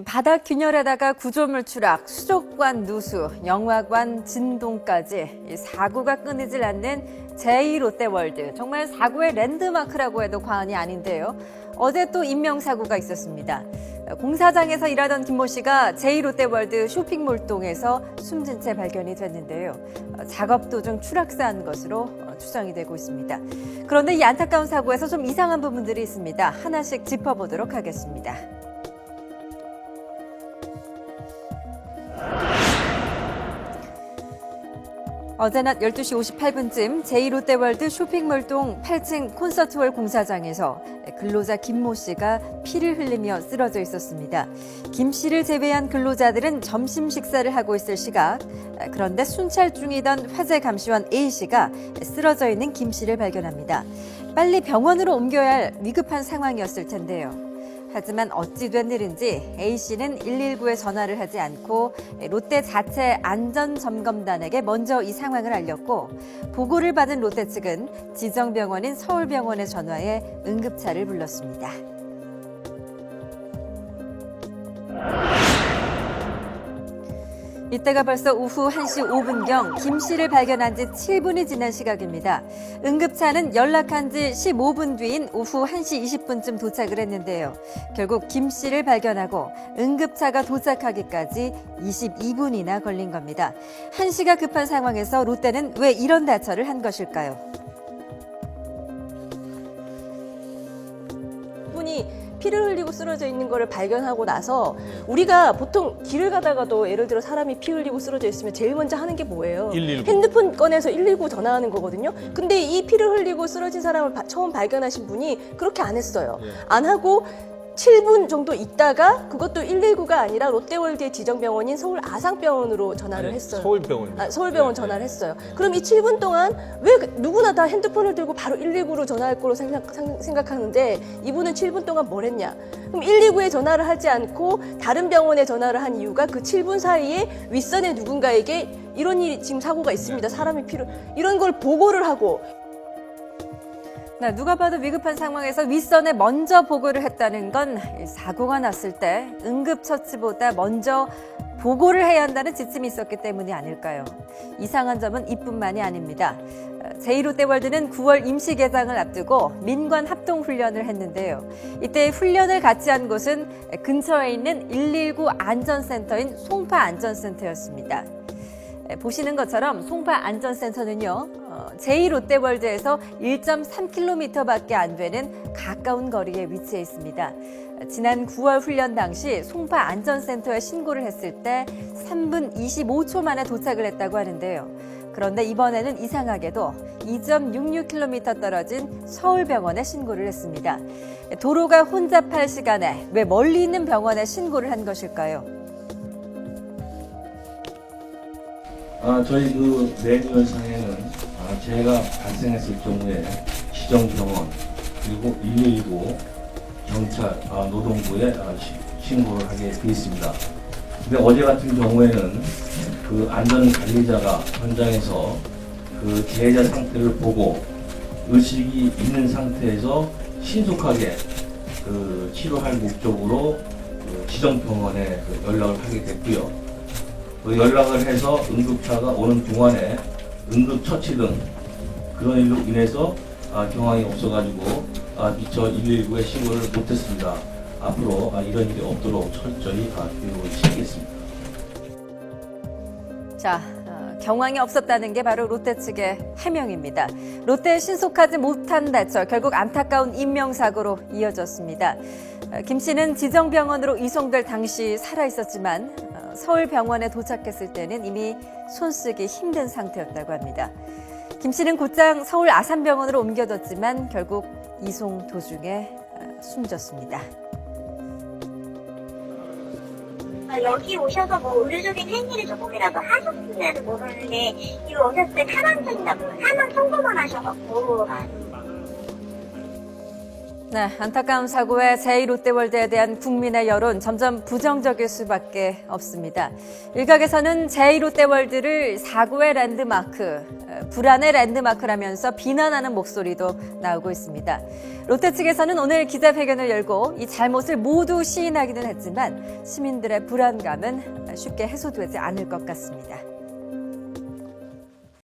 바닥 균열에다가 구조물 추락, 수족관 누수, 영화관 진동까지 이 사고가 끊이질 않는 제2롯데월드. 정말 사고의 랜드마크라고 해도 과언이 아닌데요. 어제 또 인명사고가 있었습니다. 공사장에서 일하던 김모 씨가 제2롯데월드 쇼핑몰동에서 숨진 채 발견이 됐는데요. 작업 도중 추락사한 것으로 추정이 되고 있습니다. 그런데 이 안타까운 사고에서 좀 이상한 부분들이 있습니다. 하나씩 짚어보도록 하겠습니다. 어제 낮 12시 58분쯤 제2롯데월드 쇼핑몰동 8층 콘서트홀 공사장에서 근로자 김모 씨가 피를 흘리며 쓰러져 있었습니다. 김 씨를 제외한 근로자들은 점심 식사를 하고 있을 시각, 그런데 순찰 중이던 화재 감시원 A 씨가 쓰러져 있는 김 씨를 발견합니다. 빨리 병원으로 옮겨야 할 위급한 상황이었을 텐데요. 하지만 어찌 된 일인지 A씨는 119에 전화를 하지 않고 롯데 자체 안전점검단에게 먼저 이 상황을 알렸고, 보고를 받은 롯데 측은 지정병원인 서울병원에 전화해 응급차를 불렀습니다. 이때가 벌써 오후 1시 5분경 김 씨를 발견한 지 7분이 지난 시각입니다. 응급차는 연락한 지 15분 뒤인 오후 1시 20분쯤 도착을 했는데요. 결국 김 씨를 발견하고 응급차가 도착하기까지 22분이나 걸린 겁니다. 1시가 급한 상황에서 롯데는 왜 이런 대처를 한 것일까요? 피를 흘리고 쓰러져 있는 거를 발견하고 나서 우리가 보통 길을 가다가도 예를 들어 사람이 피 흘리고 쓰러져 있으면 제일 먼저 하는 게 뭐예요? 119. 핸드폰 꺼내서 119 전화하는 거거든요. 근데 이 피를 흘리고 쓰러진 사람을 처음 발견하신 분이 그렇게 안 했어요. 안 하고 7분 정도 있다가 그것도 119가 아니라 롯데월드의 지정병원인 서울 아상병원으로 전화를 했어요. 서울병원. 서울병원 전화를 했어요. 그럼 이 7분 동안 왜 누구나 다 핸드폰을 들고 바로 119로 전화할 거로 생각하는데 이분은 7분 동안 뭘 했냐? 그럼 119에 전화를 하지 않고 다른 병원에 전화를 한 이유가 그 7분 사이에 윗선의 누군가에게 이런 일이 지금 사고가 있습니다. 사람이 이런 걸 보고를 하고. 누가 봐도 위급한 상황에서 윗선에 먼저 보고를 했다는 건 사고가 났을 때 응급처치보다 먼저 보고를 해야 한다는 지침이 있었기 때문이 아닐까요? 이상한 점은 이뿐만이 아닙니다. 제2롯데월드는 9월 임시 개장을 앞두고 민관 합동훈련을 했는데요. 이때 훈련을 같이 한 곳은 근처에 있는 119 안전센터인 송파안전센터였습니다. 보시는 것처럼 송파안전센터는요, 제2롯데월드에서 1.3km밖에 안 되는 가까운 거리에 위치해 있습니다. 지난 9월 훈련 당시 송파안전센터에 신고를 했을 때 3분 25초 만에 도착을 했다고 하는데요. 그런데 이번에는 이상하게도 2.66km 떨어진 서울병원에 신고를 했습니다. 도로가 혼잡할 시간에 왜 멀리 있는 병원에 신고를 한 것일까요? 저희 그 매뉴얼상에는 재해가 발생했을 경우에 지정병원 그리고 119 경찰 노동부에 신고를 하게 되어 있습니다. 근데 어제 같은 경우에는 그 안전관리자가 현장에서 그 재해자 상태를 보고 의식이 있는 상태에서 신속하게 그 치료할 목적으로 그 지정병원에 연락을 하게 됐고요. 연락을 해서 응급차가 오는 동안에 응급처치 등 그런 일로 인해서 경황이 없어가지고 미처 119에 신고를 못했습니다. 앞으로 이런 일이 없도록 철저히 교육을 시키겠습니다. 자, 경황이 없었다는 게 바로 롯데 측의 해명입니다. 롯데의 신속하지 못한 대처, 결국 안타까운 인명사고로 이어졌습니다. 김 씨는 지정병원으로 이송될 당시 살아있었지만 서울병원에 도착했을 때는 이미 손쓰기 힘든 상태였다고 합니다. 김 씨는 곧장 서울 아산병원으로 옮겨졌지만 결국 이송 도중에 숨졌습니다. 여기 오셔서 뭐 의료적인 행위를 조금이라도 하셨는지도 모르는데 이거 오셨을 때 사망 선고만 하셔갖고 네, 안타까운 사고에 제2롯데월드에 대한 국민의 여론 점점 부정적일 수밖에 없습니다. 일각에서는 제2롯데월드를 사고의 랜드마크, 불안의 랜드마크라면서 비난하는 목소리도 나오고 있습니다. 롯데 측에서는 오늘 기자회견을 열고 이 잘못을 모두 시인하기는 했지만 시민들의 불안감은 쉽게 해소되지 않을 것 같습니다.